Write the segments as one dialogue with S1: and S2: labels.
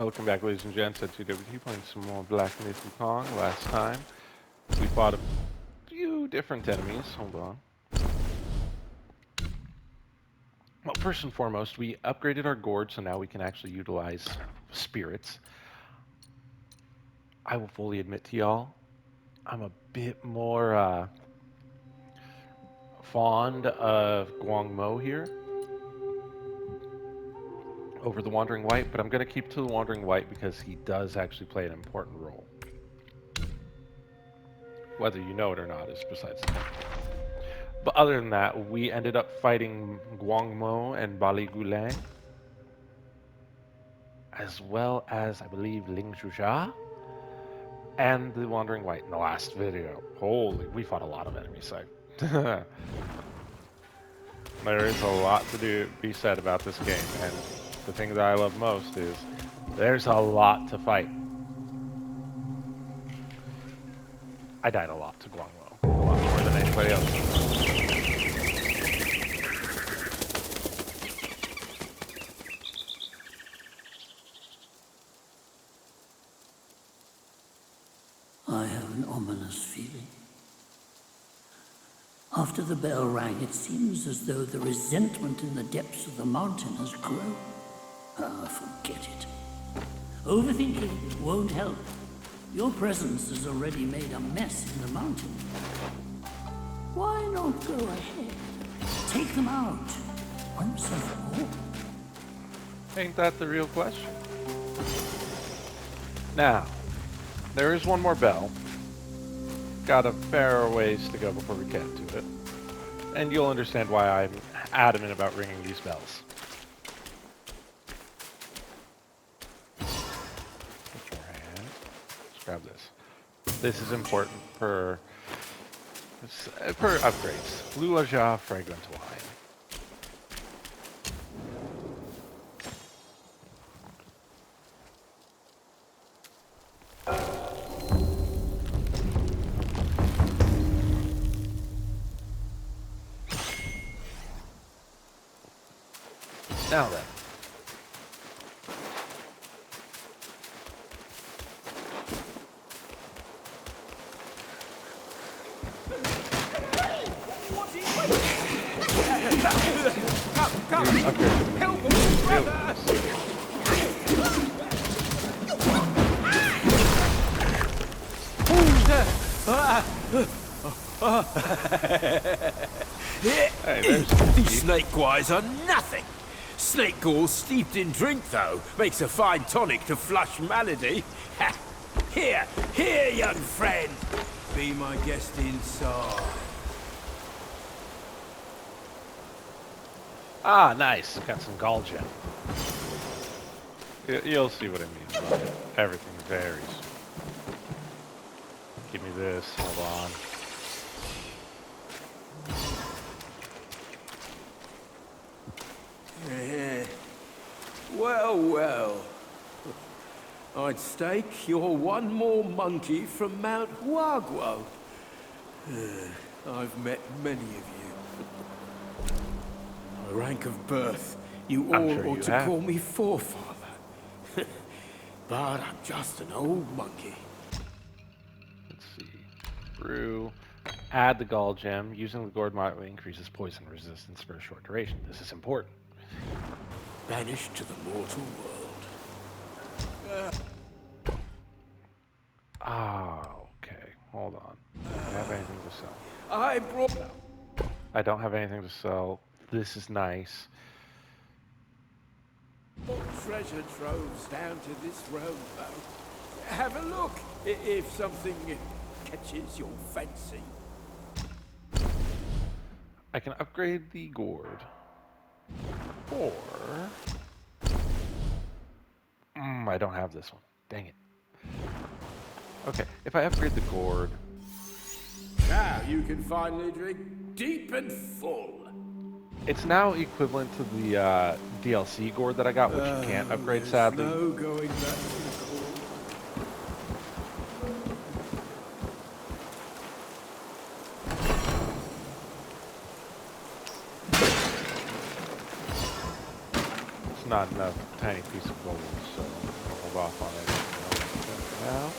S1: Welcome back, ladies and gents, at 2WT playing some more Black Myth Wukong. Last time, we fought a few different enemies. Hold on. Well, first and foremost, we upgraded our gourd, so now we can actually utilize spirits. I will fully admit to y'all, I'm a bit more fond of Guangmo here over the Wandering White, but I'm going to keep to the Wandering White because he does actually play an important role. Whether you know it or not is besides the point. But other than that, we ended up fighting Guangmo and Bali Guleng, as well as, I believe, Ling Zhuzha and the Wandering White in the last video. Holy, we fought a lot of enemies. There is a lot to be said about this game, and the thing that I love most is there's a lot to fight. I died a lot to Guangmo, a lot more than anybody else.
S2: I have an ominous feeling. After the bell rang, it seems as though the resentment in the depths of the mountain has grown. Ah, forget it. Overthinking won't help. Your presence has already made a mess in the mountain. Why not go ahead? Take them out. Once and for all.
S1: Ain't that the real question? Now, there is one more bell. Got a fair ways to go before we get to it. And you'll understand why I'm adamant about ringing these bells. Beforehand, let's grab this. This is important for upgrades. Lulaja Fragrant Wine. Now then.
S3: Come, help me, brother!
S1: Hey,
S3: These snake guys are nothing. Snake gall steeped in drink, though, makes a fine tonic to flush malady. Here, young friend. Be my guest inside.
S1: Ah, nice. Got some gall gem. You'll see what I mean by it. Everything varies. Give me this. Hold on.
S3: Well. I'd stake you're one more monkey from Mount Huaguo. I've met many of you. My rank of birth, you all
S1: sure
S3: ought
S1: you
S3: to
S1: have.
S3: call me forefather. But I'm just an old monkey.
S1: Let's see. Brew. Add the gall gem. Using the gourd moderately increases poison resistance for a short duration. This is important.
S3: Banished to the mortal world.
S1: Ah, okay. Hold on. Do I have anything to sell?
S3: I brought...
S1: I don't have anything to sell. This is nice.
S3: treasure troves down to this realm, though. Have a look, if something catches your fancy.
S1: I can upgrade the gourd. Or... I don't have this one. Dang it. Okay, if I upgrade the gourd...
S3: Now you can finally drink deep and full.
S1: It's now equivalent to the DLC gourd that I got, which you can't upgrade, sadly.
S3: No going back to the core.
S1: It's not enough tiny piece of gold, so... hold off on it now.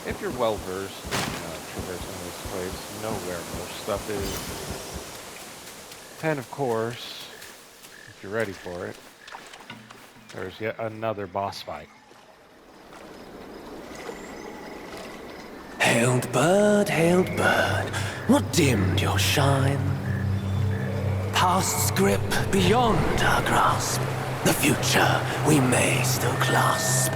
S1: If you're well versed in traversing this place, you know where most stuff is. And of course, if you're ready for it, there's yet another boss fight.
S4: Hailed bird, what dimmed your shine? Past's grip beyond our grasp, the future we may still clasp.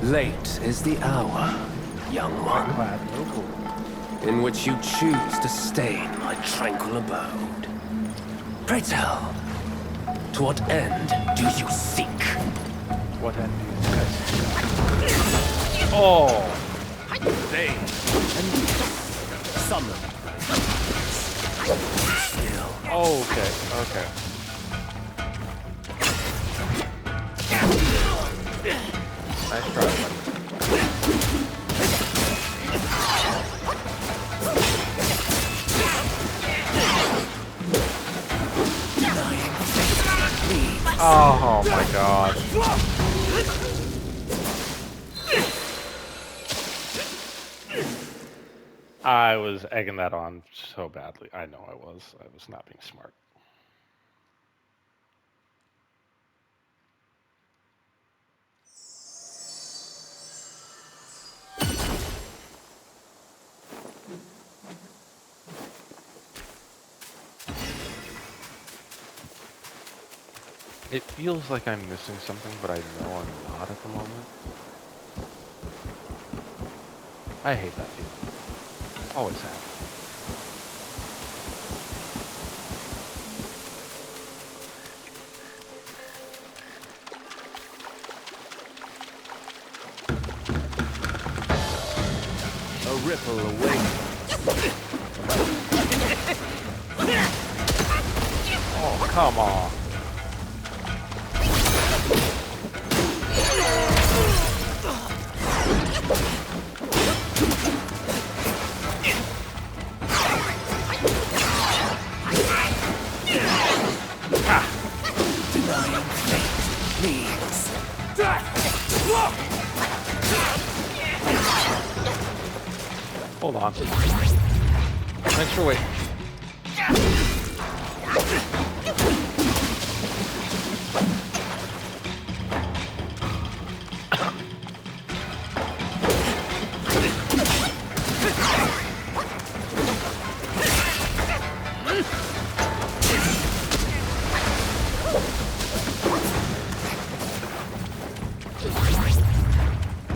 S4: Late is the hour, young one, in which you choose to stain my tranquil abode. Pray tell, to what end do you seek?
S1: What end do you seek? Oh!
S4: They summon. Still.
S1: Oh, okay. Nice try, buddy. Oh my god. I was egging that on so badly. I know I was. I was not being smart. It feels like I'm missing something, but I know I'm not at the moment. I hate that feeling. Always have.
S4: A ripple awakens.
S1: Oh, come on. Hold on. Thanks for waiting.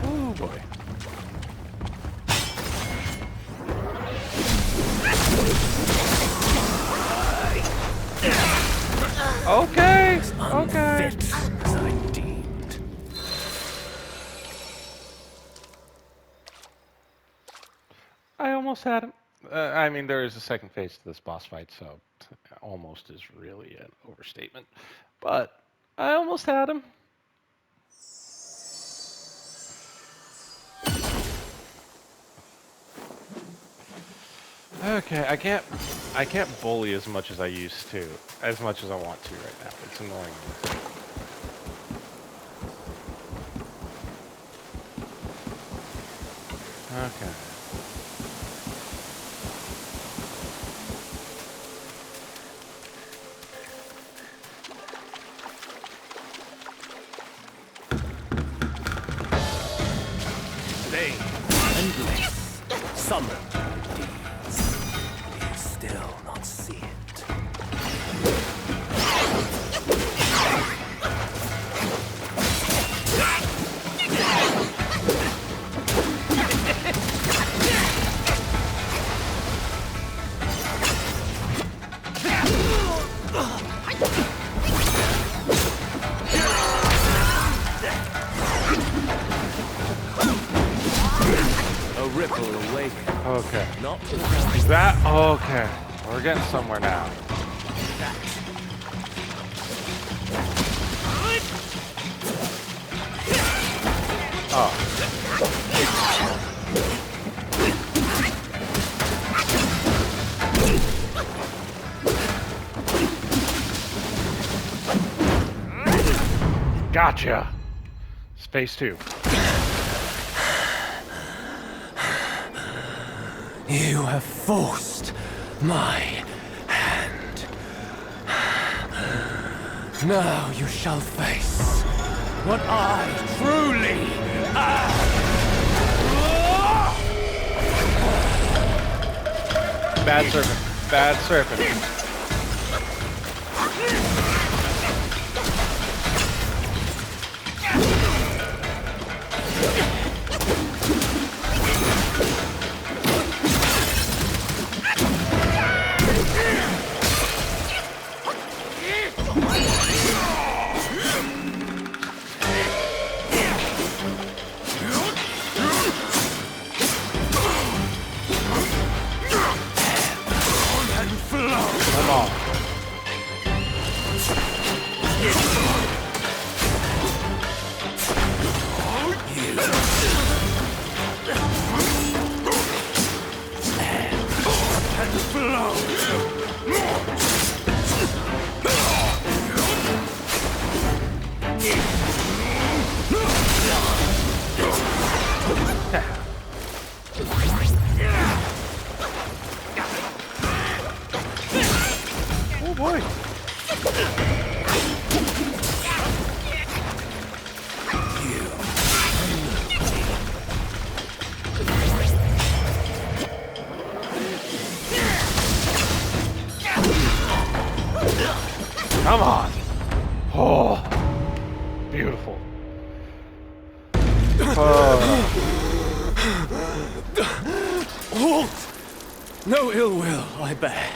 S1: Oh boy. Okay. Okay.
S4: As I deemed.
S1: I almost had him. I mean, there is a second phase to this boss fight, so almost is really an overstatement. But I almost had him. Okay, I can't bully as much as I used to, as much as I want to right now. It's annoying. Okay.
S4: They endless summer deeds. You still not see it. A ripple awakens.
S1: Okay.
S4: Not
S1: Is that okay? We're getting somewhere now. Gotcha! Space 2.
S4: You have forced my hand. Now you shall face what I truly am.
S1: Bad serpent. Bad serpent. Come on. Oh boy. Come on. Oh, beautiful.
S4: Halt! No ill will I bear.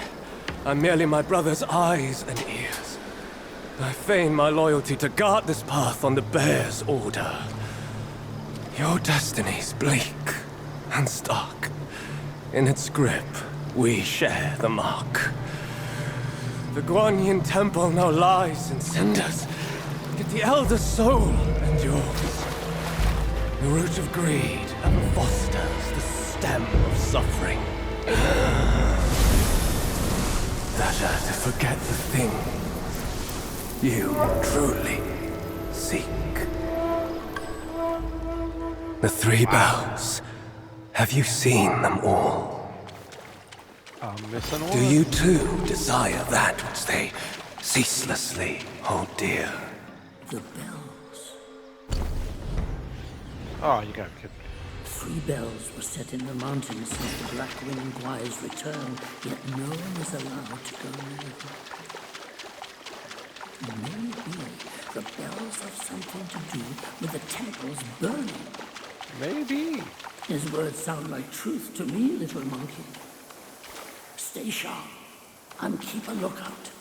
S4: I'm merely my brother's eyes and ears. I feign my loyalty to guard this path on the bear's order. Your destiny's bleak and stark. In its grip, we share the mark. The Guanyin temple now lies in cinders, yet the elder soul endures. The root of greed ever fosters the stem of suffering. Better to forget the thing you truly seek. The three bells. Have you seen them all?
S1: I'm missing one.
S4: Do you too desire that which they ceaselessly hold dear?
S2: The bells.
S1: Oh, you gotta be kidding me.
S2: 3 bells were set in the mountains since the Black Winged Guai's return, yet no one is allowed to go near them. Maybe the bells have something to do with the temple's burning.
S1: Maybe.
S2: His words sound like truth to me, little monkey. Stay sharp and keep a lookout.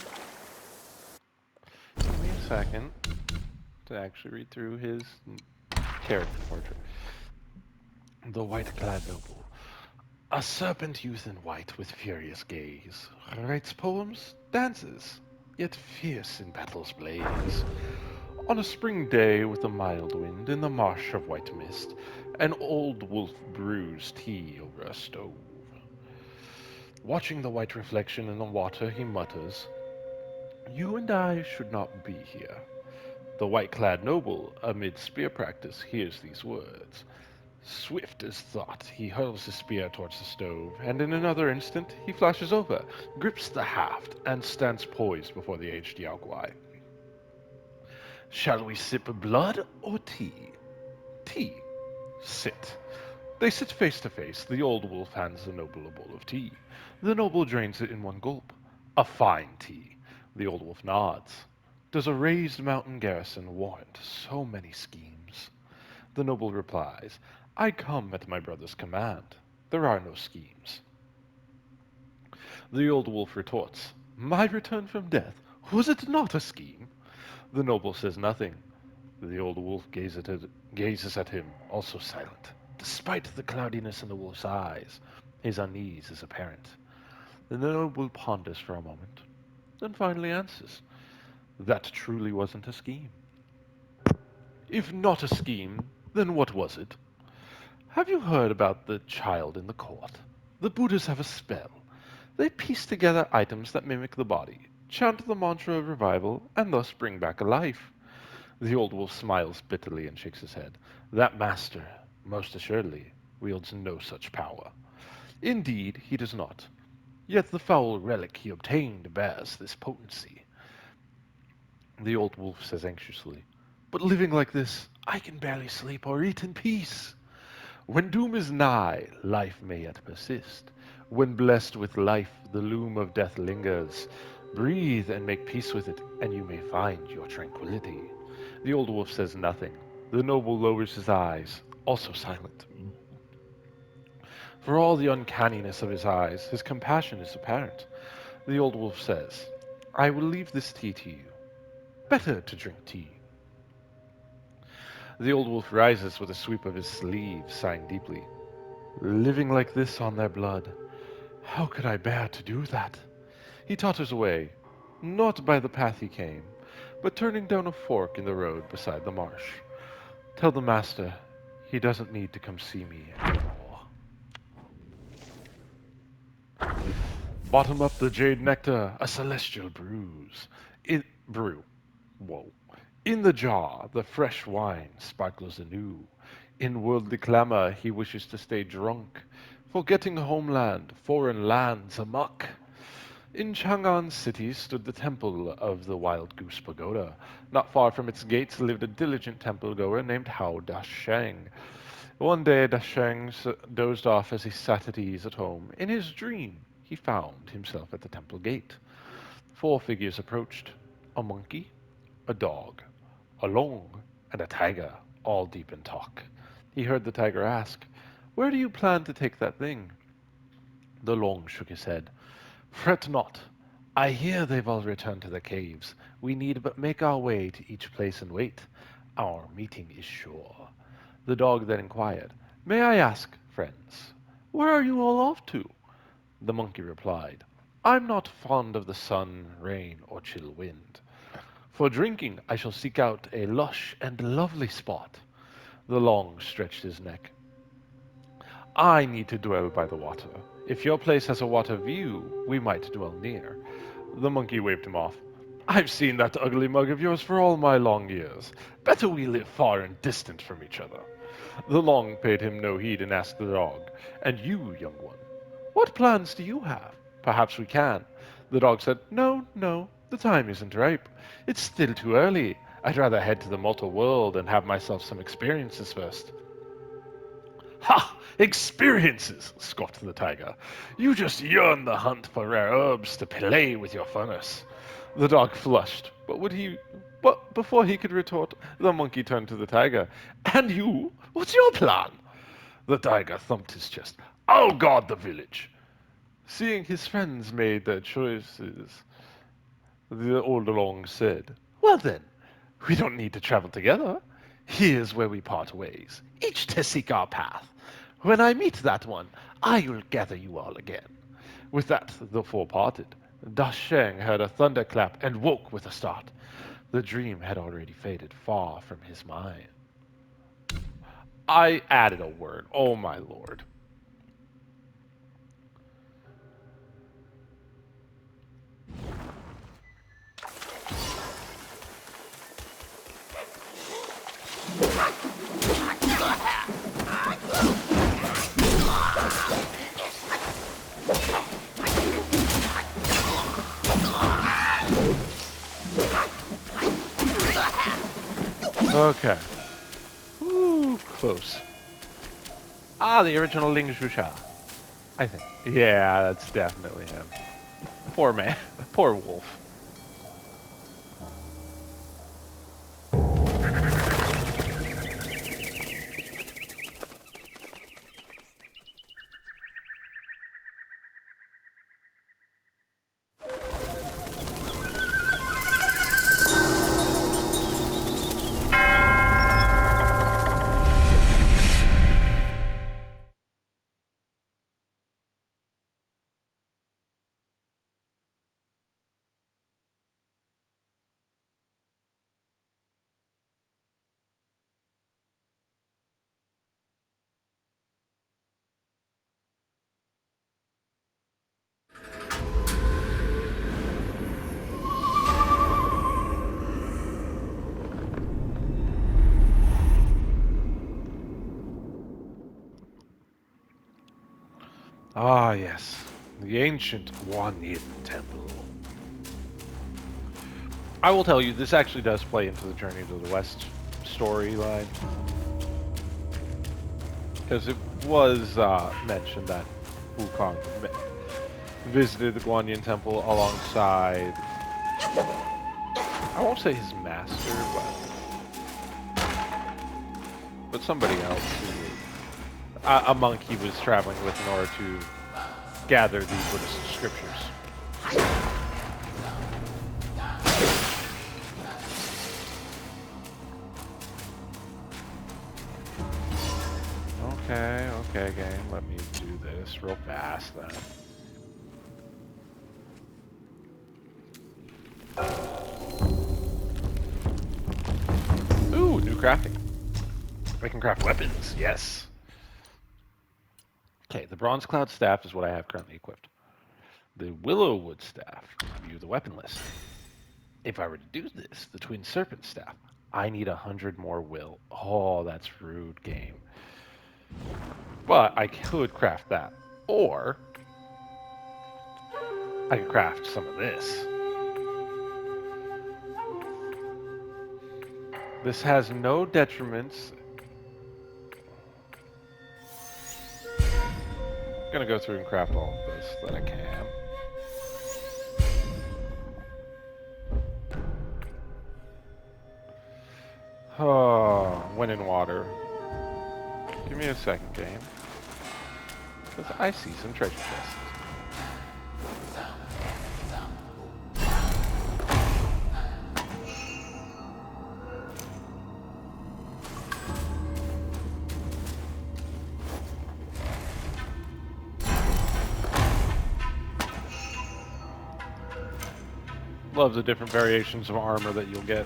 S1: Give me a second to actually read through his character portrait. The white-clad noble. A serpent youth in white with furious gaze. Writes poems, dances, yet fierce in battle's blaze. On a spring day with a mild wind in the marsh of white mist, an old wolf brews tea over a stove. Watching the white reflection in the water, he mutters, "You and I should not be here." The white-clad noble, amid spear practice, hears these words. Swift as thought, he hurls his spear towards the stove, and in another instant he flashes over, grips the haft, and stands poised before the aged Yao Guai. Shall we sip blood or tea? Tea. Sit. They sit face to face. The old wolf hands the noble a bowl of tea. The noble drains it in one gulp. A fine tea. The old wolf nods. Does a raised mountain garrison warrant so many schemes? The noble replies, I come at my brother's command. There are no schemes. The old wolf retorts, my return from death, was it not a scheme? The noble says nothing. The old wolf gazes at him, also silent. Despite the cloudiness in the wolf's eyes, his unease is apparent. The noble ponders for a moment, then finally answers, that truly wasn't a scheme. If not a scheme, Then what was it? Have you heard about the child in the court? The Buddhas have a spell. They piece together items that mimic the body, chant the mantra of revival, and thus bring back a life. The old wolf smiles bitterly and shakes his head. That master, most assuredly, wields no such power. Indeed, he does not. Yet the foul relic he obtained bears this potency. The old wolf says anxiously, but living like this, I can barely sleep or eat in peace. When doom is nigh, life may yet persist. When blessed with life, the loom of death lingers. Breathe and make peace with it, and you may find your tranquility. The old wolf says nothing. The noble lowers his eyes, also silent. For all the uncanniness of his eyes, his compassion is apparent. The old wolf says, I will leave this tea to you. Better to drink tea. The old wolf rises with a sweep of his sleeve, sighing deeply. Living like this on their blood, how could I bear to do that? He totters away, not by the path he came, but turning down a fork in the road beside the marsh. Tell the master he doesn't need to come see me anymore. Bottom up the jade nectar, a celestial brew. Whoa. In the jar, the fresh wine sparkles anew. In worldly clamor, he wishes to stay drunk, forgetting homeland, foreign lands amok. In Chang'an City stood the temple of the Wild Goose Pagoda. Not far from its gates lived a diligent temple-goer named Hao Dasheng. One day Dasheng dozed off as he sat at ease at home. In his dream, he found himself at the temple gate. 4 figures approached, a monkey, a dog, a long, and a tiger, all deep in talk. He heard the tiger ask, Where do you plan to take that thing? The long shook his head. Fret not. I hear they've all returned to their caves. We need but make our way to each place and wait. Our meeting is sure. The dog then inquired, May I ask, friends, where are you all off to? The monkey replied, I'm not fond of the sun, rain, or chill wind. For drinking, I shall seek out a lush and lovely spot. The long stretched his neck. I need to dwell by the water. If your place has a water view, we might dwell near. The monkey waved him off. I've seen that ugly mug of yours for all my long years. Better we live far and distant from each other. The long paid him no heed and asked the dog, And you, young one, what plans do you have? Perhaps we can. The dog said, No, no, the time isn't ripe. It's still too early. I'd rather head to the mortal world and have myself some experiences first. Ha! Experiences, scoffed the tiger. You just yearn the hunt for rare herbs to play with your furnace. The dog flushed, but before he could retort, the monkey turned to the tiger. And you? What's your plan? The tiger thumped his chest. I'll guard the village. Seeing his friends made their choices, the old long said, Well then, we don't need to travel together. Here's where we part ways, each to seek our path. When I meet that one, I will gather you all again. With that, the 4 parted. Dasheng heard a thunderclap and woke with a start. The dream had already faded far from his mind. I added a word. Oh my lord. Okay. Ooh, close. The original Ling Shusha. I think. Yeah, that's definitely him. Poor man. Poor wolf. Ah, yes. The ancient Guanyin Temple. I will tell you, this actually does play into the Journey to the West storyline. Because it was mentioned that Wukong visited the Guanyin Temple alongside, I won't say his master, but somebody else, a monk he was traveling with in order to gather the Buddhist scriptures. Okay, game. Let me do this real fast then. Ooh, new crafting. I can craft weapons, yes. Okay, the Bronze Cloud Staff is what I have currently equipped. The Willowwood Staff, view the weapon list. If I were to do this, the Twin Serpent Staff, I need 100 more will. Oh, that's rude, game. But I could craft that. Or I could craft some of this. This has no detriments. I'm gonna go through and craft all of this that I can. Oh, wind and water. Give me a second, game. Because I see some treasure chests. Love the different variations of armor that you'll get.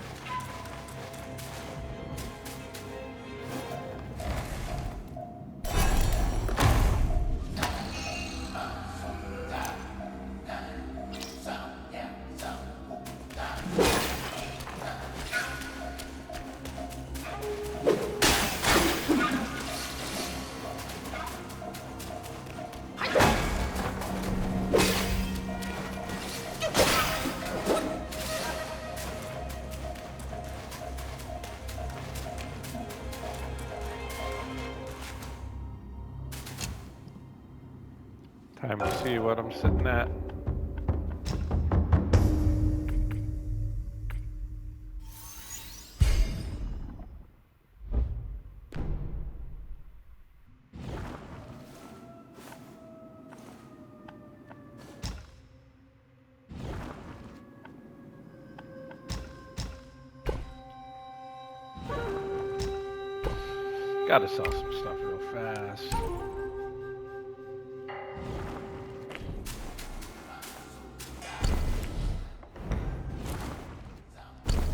S1: Time to see what I'm sitting at. Gotta sell some stuff real fast.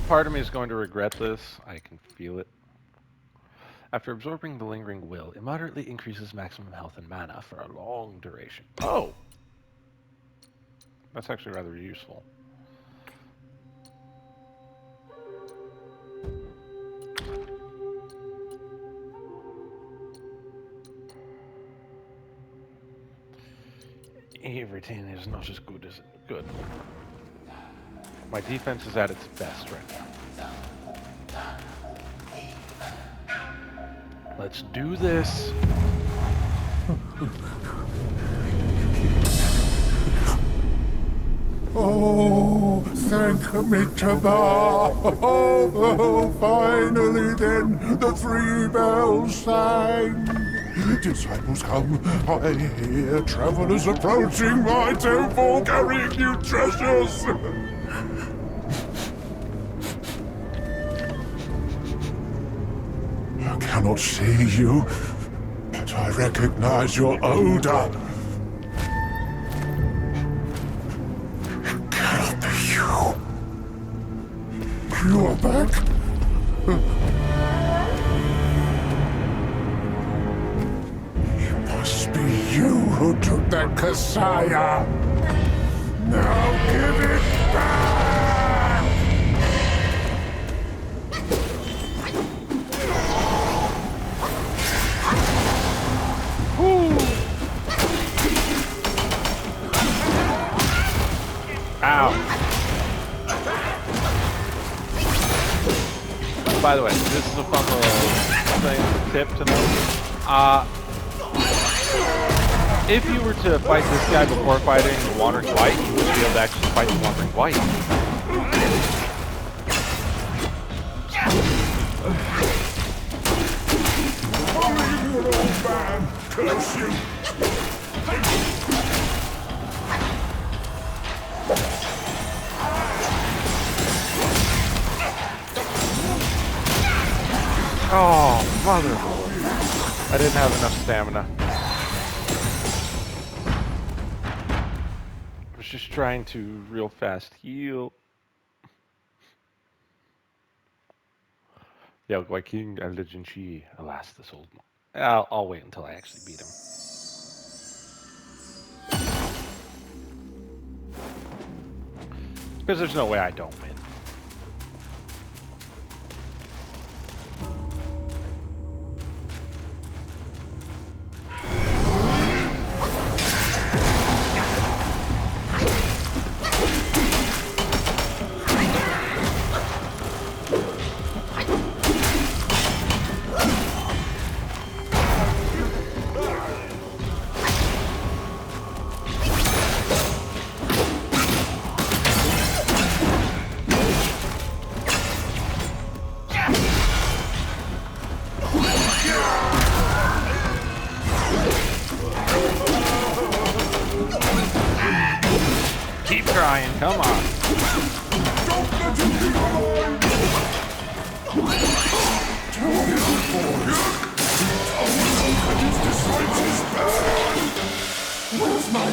S1: Part of me is going to regret this. I can feel it. After absorbing the lingering will, it moderately increases maximum health and mana for a long duration. Oh! That's actually rather useful. Everything is not as good as good. My defense is at its best right now. Let's do this.
S5: Oh, thank me to oh, finally then the 3 bells sang. Disciples come, I hear travelers approaching my temple carrying new treasures. I cannot see you, but I recognize your odor. It cannot be you. You are back? It must be you who took that Kasaya. Now give it back!
S1: by the way, this is a fun little tip to know. If you were to fight this guy before fighting the Wandering White, you would be able to actually fight the Wandering White.
S5: Old man, curse you!
S1: Oh, mother! I didn't have enough stamina. I was just trying to real fast heal. Yeah, Viking and Legend Shi, alas, this old. I'll wait until I actually beat him. Because there's no way I don't win. Keep trying, come on.
S5: Don't let him be alive! Tell him that his disgrace is bad! Where's my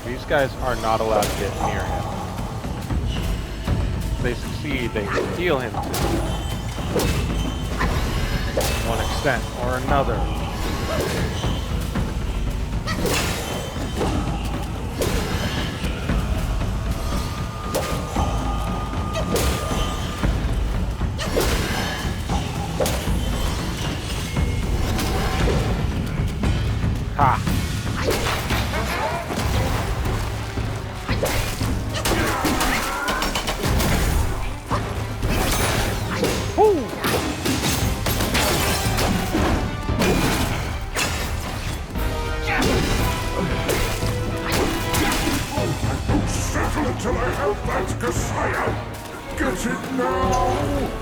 S1: These guys are not allowed to get near him. If they succeed, they heal him to one extent or another. Ha!
S5: Until I have that Kasaya! Get it now!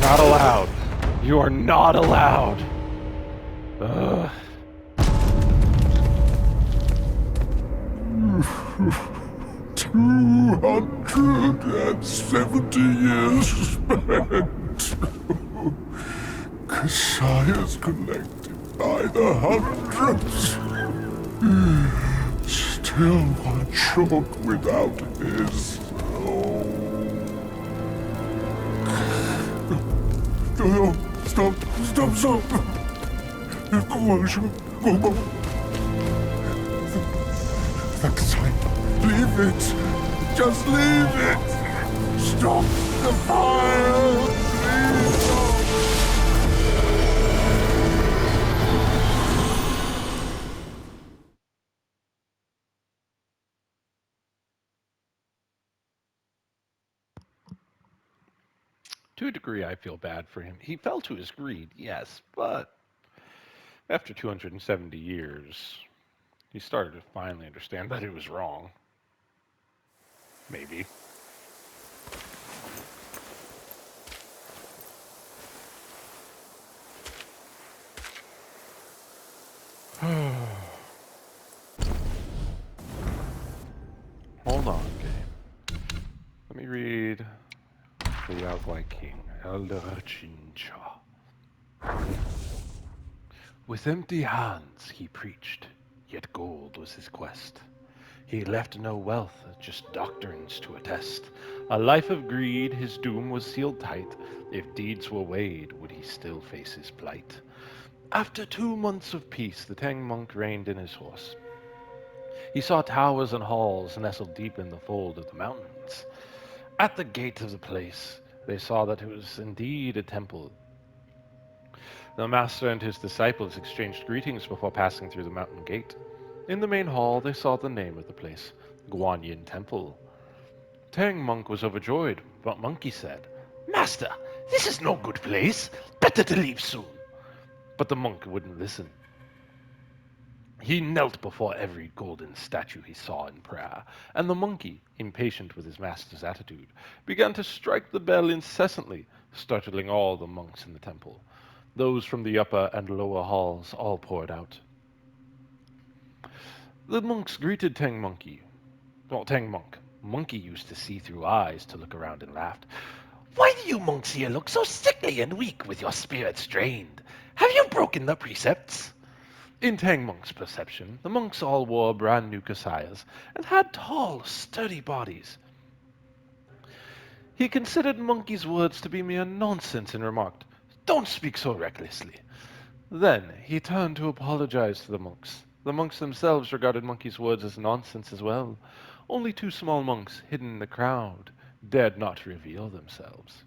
S1: Not allowed. You are not allowed. Ugh.
S5: $270 spent. Kasaya's collected by the hundreds. Still one short without his. No, stop. Go. Leave it. Just leave it. Stop the fire. Please stop.
S1: To a degree, I feel bad for him. He fell to his greed, yes, but after 270 years, He started to finally understand that he was wrong. Maybe. Hold on, game. Let me read the Outlight King, Elder Chincha. With empty hands he preached, yet gold was his quest. He left no wealth, just doctrines to attest. A life of greed, his doom was sealed tight. If deeds were weighed, would he still face his plight? After 2 months of peace, the Tang monk reined in his horse. He saw towers and halls nestled deep in the fold of the mountains. At the gate of the place, they saw that it was indeed a temple. The master and his disciples exchanged greetings before passing through the mountain gate. In the main hall, they saw the name of the place, Guanyin Temple. Tang monk was overjoyed, but Monkey said, "Master, this is no good place. Better to leave soon." But the monk wouldn't listen. He knelt before every golden statue he saw in prayer, and the monkey, impatient with his master's attitude, began to strike the bell incessantly, startling all the monks in the temple. Those from the upper and lower halls all poured out. The monks greeted Tang Monkey. Well, Tang Monk. Monkey used to see through eyes to look around and laughed. "Why do you monks here look so sickly and weak with your spirits drained? Have you broken the precepts?" In Tang Monk's perception, the monks all wore brand new kasayas and had tall, sturdy bodies. He considered Monkey's words to be mere nonsense and remarked, "Don't speak so recklessly." Then he turned to apologize to the monks. The monks themselves regarded Monkey's words as nonsense as well. Only 2 small monks, hidden in the crowd, dared not reveal themselves.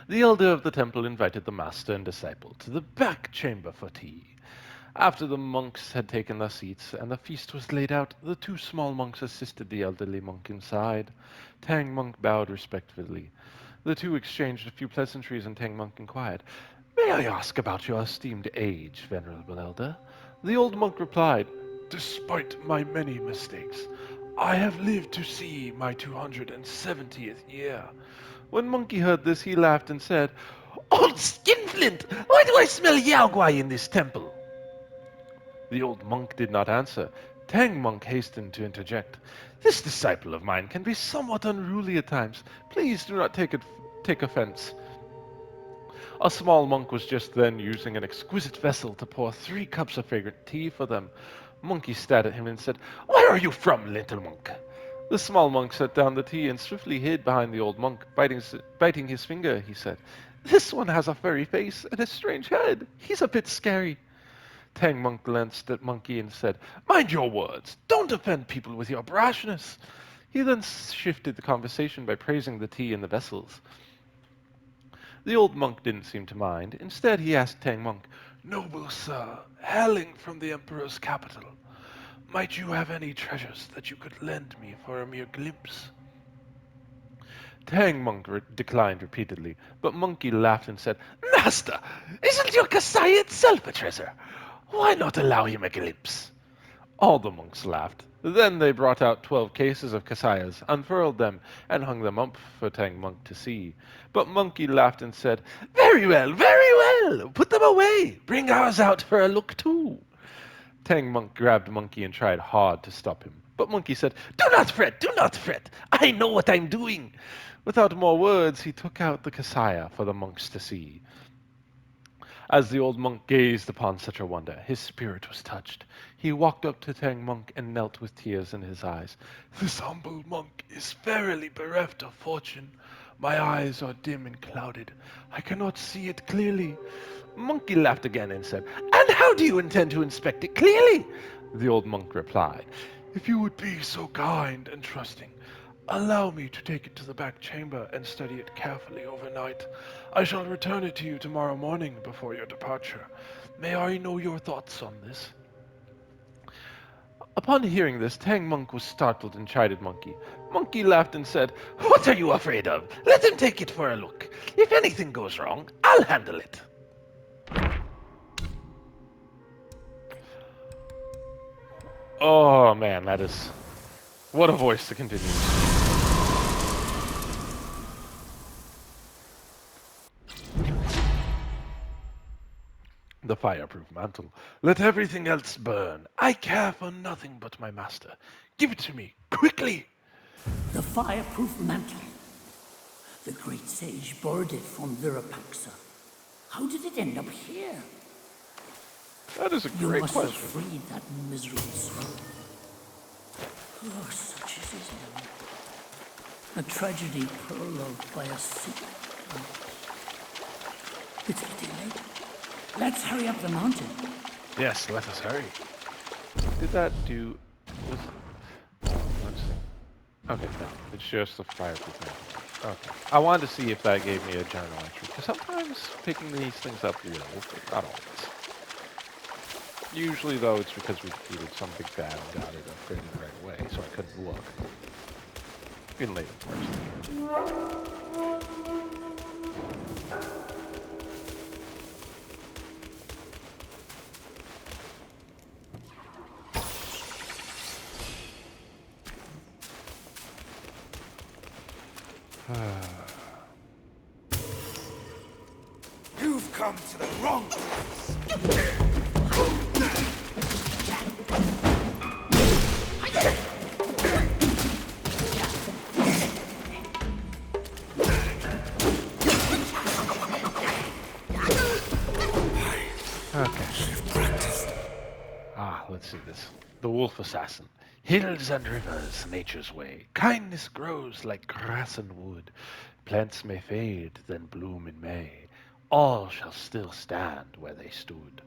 S1: The elder of the temple invited the master and disciple to the back chamber for tea. After the monks had taken their seats and the feast was laid out, the 2 small monks assisted the elderly monk inside. Tang monk bowed respectfully. The 2 exchanged a few pleasantries, and Tang monk inquired, "May I ask about your esteemed age, venerable elder?" The old monk replied, "Despite my many mistakes, I have lived to see my 270th year." When Monkey heard this, he laughed and said, "Old skinflint, why do I smell yaoguai in this temple?" The old monk did not answer. Tang monk hastened to interject, "This disciple of mine can be somewhat unruly at times. Please do not take offense." A small monk was just then using an exquisite vessel to pour 3 cups of fragrant tea for them. Monkey stared at him and said, "Where are you from, little monk?" The small monk set down the tea and swiftly hid behind the old monk. Biting his finger, he said, "This one has a furry face and a strange head. He's a bit scary." Tang monk glanced at Monkey and said, "Mind your words. Don't offend people with your brashness." He then shifted the conversation by praising the tea and the vessels. The old monk didn't seem to mind. Instead, he asked Tang monk, "Noble sir, hailing from the emperor's capital, might you have any treasures that you could lend me for a mere glimpse?" Tang monk declined repeatedly, but Monkey laughed and said, "Master, isn't your Kasai itself a treasure? Why not allow him a glimpse?" All the monks laughed. Then they brought out 12 cases of kasayas, unfurled them, and hung them up for Tang monk to see. But Monkey laughed and said, very well, put them away. Bring ours out for a look too." Tang monk grabbed Monkey and tried hard to stop him. But Monkey said, do not fret. I know what I'm doing." Without more words, he took out the kasaya for the monks to see. As the old monk gazed upon such a wonder, his spirit was touched. He walked up to Tang monk and knelt with tears in his eyes. "This humble monk is verily bereft of fortune. My eyes are dim and clouded. I cannot see it clearly." Monkey laughed again and said, "And how do you intend to inspect it clearly?" The old monk replied, "If you would be so kind and trusting, allow me to take it to the back chamber and study it carefully overnight. I shall return it to you tomorrow morning before your departure. May I know your thoughts on this?" Upon hearing this, Tang monk was startled and chided Monkey. Monkey laughed and said, "What are you afraid of? Let him take it for a look. If anything goes wrong, I'll handle it." Oh man, that is... What a voice to continue. The fireproof mantle. Let everything else burn. I care for nothing but my master. Give it to me, quickly!
S2: The fireproof mantle. The great sage borrowed it from Virapaxa. How did it end up here?
S1: That is a
S2: You
S1: great
S2: must
S1: question.
S2: have freed that miserable soul. Oh, such is his end. A tragedy prologued by a sick man. It's getting late. Let's hurry up the mountain.
S1: Yes, let us hurry. Did that do... Was... Oh, let's see. Okay, no. It's just the fireproof mantle. Okay. I wanted to see if that gave me a journal entry. Because sometimes picking these things up will, but not always. Usually, though, it's because we defeated some big bad and got it upgraded right away, so I couldn't look. In later parts.
S3: You've come to the wrong place.
S1: Let's see this. The Wolf Assassin. Hills and rivers, nature's way. Kindness grows like grass and wood. Plants may fade, then bloom in May. All shall still stand where they stood.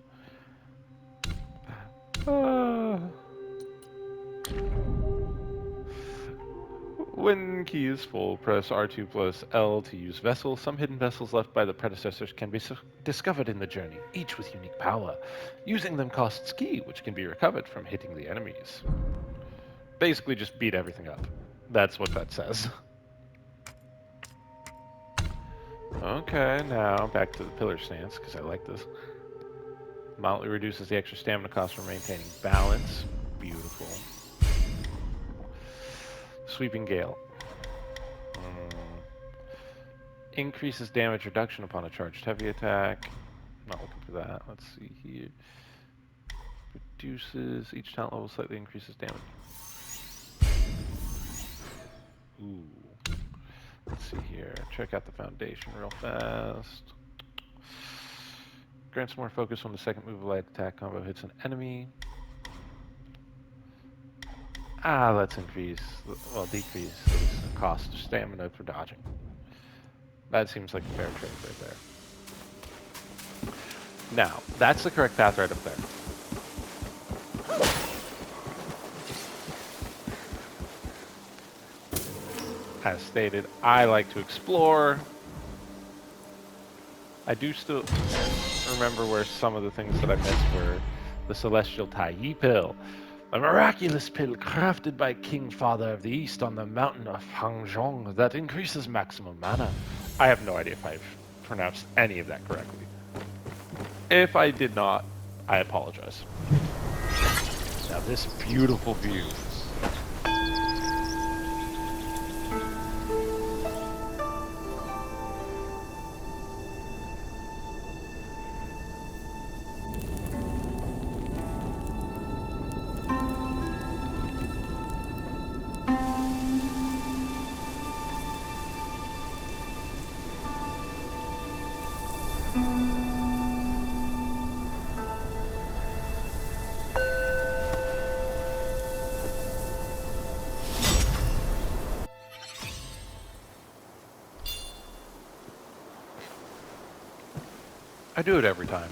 S1: When key is full, press R2 plus L to use vessel. Some hidden vessels left by the predecessors can be discovered in the journey, each with unique power. Using them costs key, which can be recovered from hitting the enemies. Basically just beat everything up. That's what that says. Okay, now back to the pillar stance, because I like this. Mildly reduces the extra stamina cost for maintaining balance. Beautiful. Sweeping Gale. Increases damage reduction upon a charged heavy attack. Not looking for that. Let's see here. Reduces each talent level, slightly increases damage. Ooh. Let's see here. Check out the foundation real fast. Grants more focus when the second move of light attack combo hits an enemy. Let's increase, well, decrease the cost of stamina for dodging. That seems like a fair trade right there. Now, that's the correct path right up there. As stated, I like to explore. I do still remember where some of the things that I missed were the Celestial Tai Pill. A miraculous pill crafted by King Father of the East on the mountain of Hangzhong that increases maximum mana. I have no idea if I've pronounced any of that correctly. If I did not, I apologize. Now this beautiful view. I do it every time.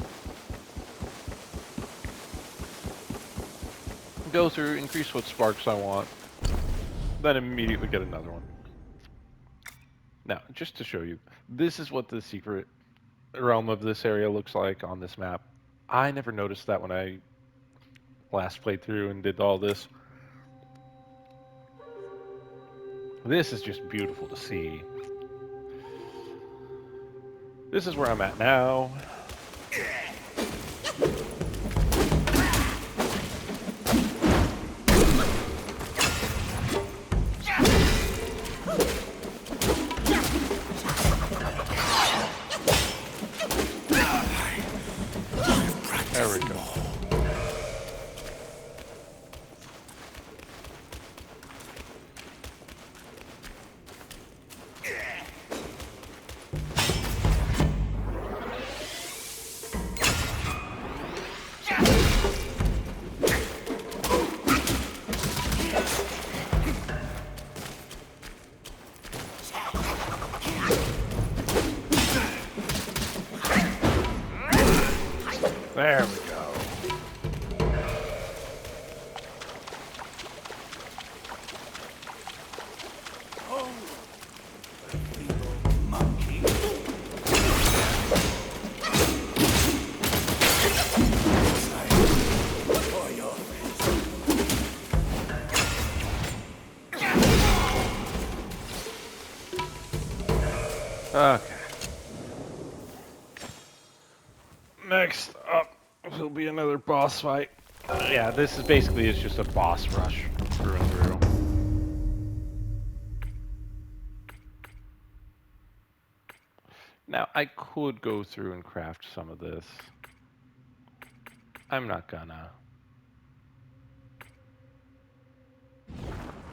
S1: Go through, increase what sparks I want, then immediately get another one. Now, just to show you, this is what the secret realm of this area looks like on this map. I never noticed that when I last played through and did all this. This is just beautiful to see. This is where I'm at now. There we go. Okay. Next up will be another boss fight. Yeah, this is basically it's just a boss rush through and through. Now, I could go through and craft some of this. I'm not gonna.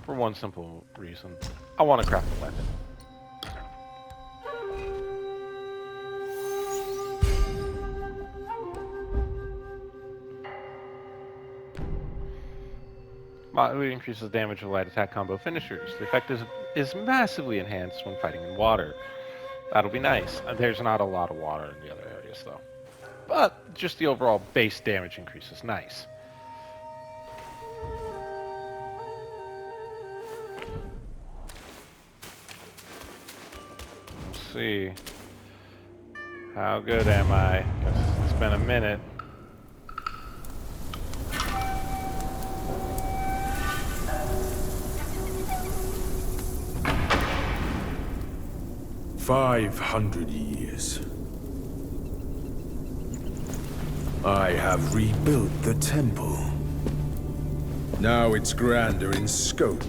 S1: For one simple reason. I want to craft a weapon. It increases damage of light attack combo finishers. The effect is massively enhanced when fighting in water. That'll be nice. There's not a lot of water in the other areas, though. But just the overall base damage increase is nice. Let's see. How good am I? Guess it's been a minute.
S3: $500 I have rebuilt the temple. Now it's grander in scope.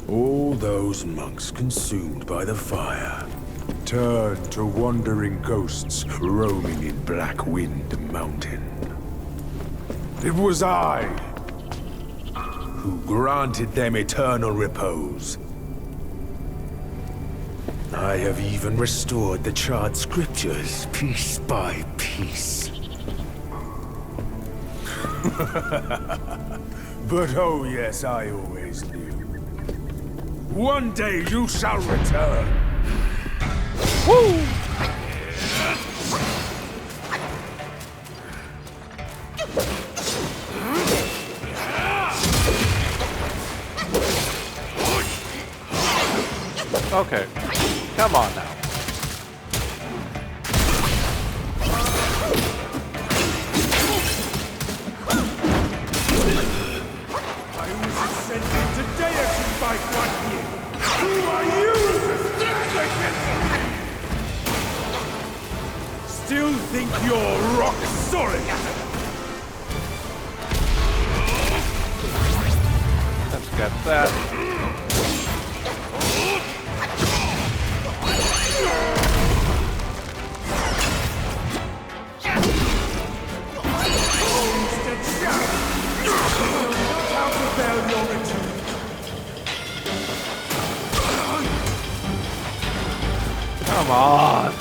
S3: All those monks consumed by the fire turned to wandering ghosts roaming in Black Wind Mountain. It was I who granted them eternal repose. I have even restored the charred scriptures piece by piece. But oh yes, I always knew. One day you shall return. Woo!
S1: Okay. Come on now.
S3: I was ascended today as you fight one here. Who are you to stand against me? Still think you're rock solid?
S1: Let's get that. Come on.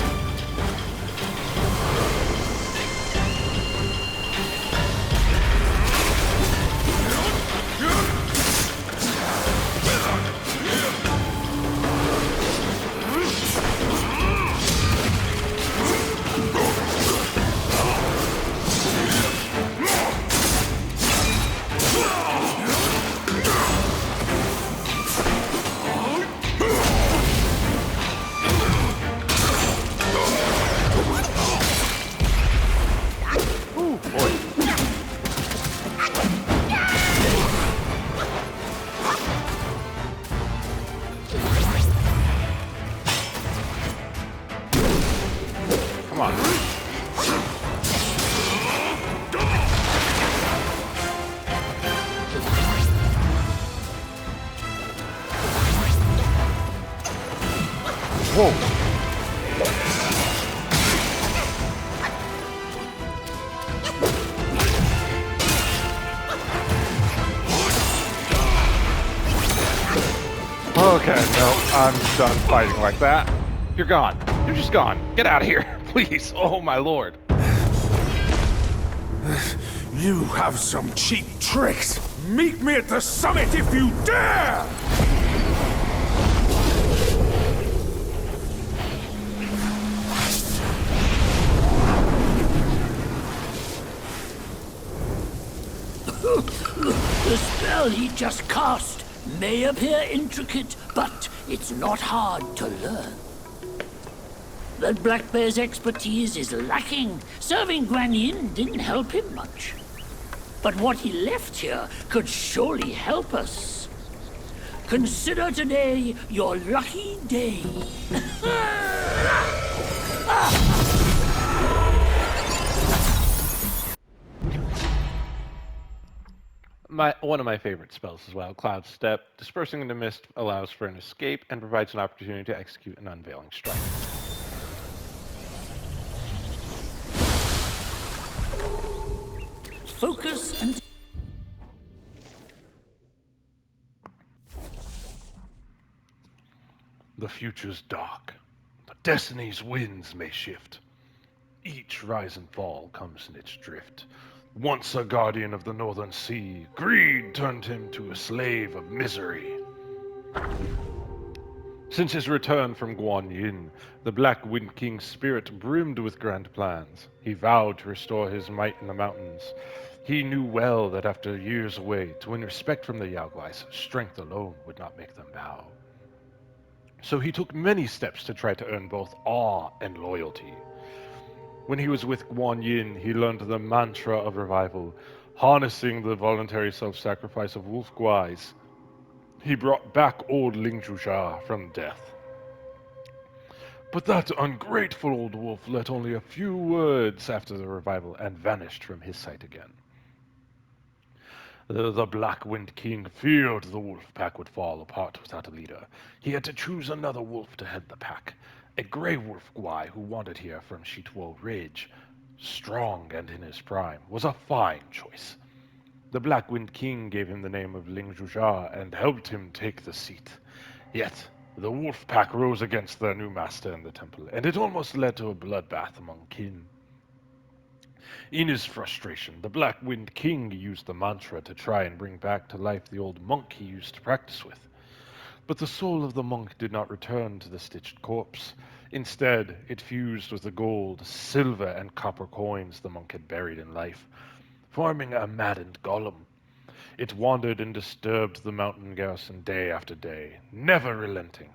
S1: Come on. Whoa. Okay, no, I'm done fighting like that. You're gone. You're just gone. Get out of here, please. Oh, my lord.
S3: You have some cheap tricks. Meet me at the summit if you dare!
S2: The spell he just cast may appear intricate, but it's not hard to learn. That Black Bear's expertise is lacking. Serving Guan Yin didn't help him much. But what he left here could surely help us. Consider today your lucky day.
S1: One of my favorite spells as well, Cloud Step. Dispersing into mist allows for an escape and provides an opportunity to execute an unveiling strike.
S2: Focus and...
S1: The future's dark. The destiny's winds may shift. Each rise and fall comes in its drift. Once a guardian of the northern sea, greed turned him to a slave of misery. Since his return from Guan Yin, the Black Wind King's spirit brimmed with grand plans. He vowed to restore his might in the mountains. He knew well that after years away, to win respect from the Yaoguais, strength alone would not make them bow. So he took many steps to try to earn both awe and loyalty. When he was with Guan Yin, he learned the mantra of revival, harnessing the voluntary self-sacrifice of wolf guais. He brought back old Ling Zhuzha from death. But that ungrateful old wolf let only a few words after the revival and vanished from his sight again. The Black Wind King feared the wolf pack would fall apart without a leader. He had to choose another wolf to head the pack, a gray wolf guai who wandered here from Shituo Ridge. Strong and in his prime, was a fine choice. The Black Wind King gave him the name of Ling Zhuzha and helped him take the seat. Yet, the wolf pack rose against their new master in the temple, and it almost led to a bloodbath among kin. In his frustration, the Black Wind King used the mantra to try and bring back to life the old monk he used to practice with. But the soul of the monk did not return to the stitched corpse. Instead, it fused with the gold, silver, and copper coins the monk had buried in life, forming a maddened golem. It wandered and disturbed the mountain garrison day after day, never relenting.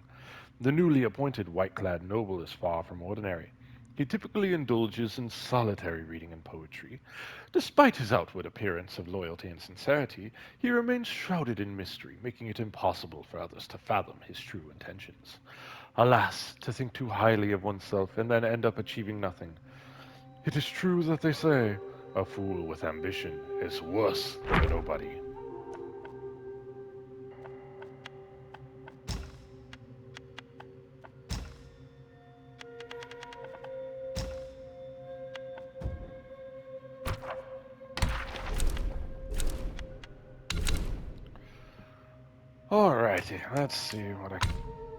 S1: The newly appointed white-clad noble is far from ordinary. He typically indulges in solitary reading and poetry. Despite his outward appearance of loyalty and sincerity, he remains shrouded in mystery, making it impossible for others to fathom his true intentions. Alas, to think too highly of oneself and then end up achieving nothing. It is true that they say, a fool with ambition is worse than a nobody. Alrighty, let's see what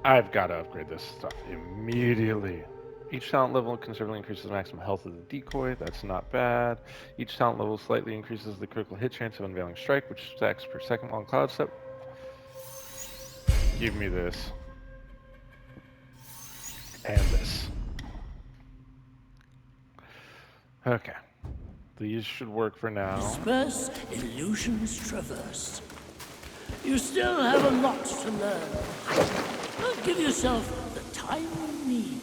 S1: I've got to upgrade this stuff immediately. Each talent level considerably increases the maximum health of the decoy. That's not bad. Each talent level slightly increases the critical hit chance of unveiling strike, which stacks per second on Cloud Step. Give me this. And this. Okay. These should work for now.
S2: Disperse, illusions traverse. You still have a lot to learn. But give yourself the time you need.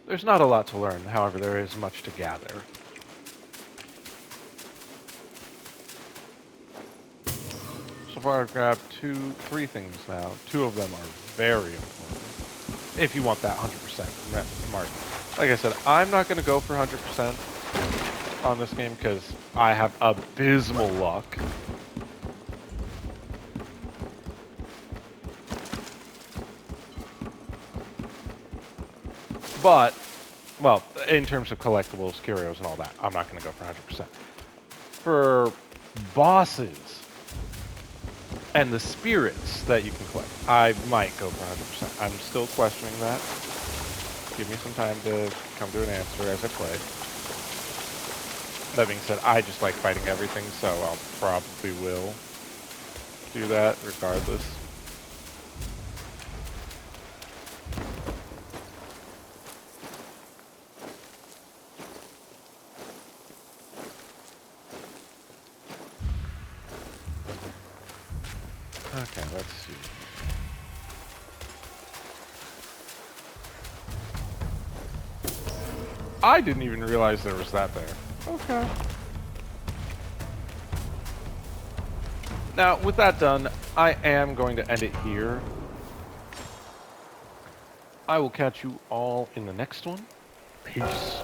S1: There's not a lot to learn, however, there is much to gather. So far I've grabbed three things now. Two of them are very important. If you want that 100% mark. Like I said, I'm not going to go for 100% on this game because I have abysmal luck. But, well, in terms of collectibles, curios, and all that, I'm not going to go for 100%. For bosses and the spirits that you can collect, I might go for 100%. I'm still questioning that. Give me some time to come to an answer as I play. That being said, I just like fighting everything, so I'll probably will do that regardless. Okay, let's see. I didn't even realize there was that there. Okay. Now, with that done, I am going to end it here. I will catch you all in the next one. Peace.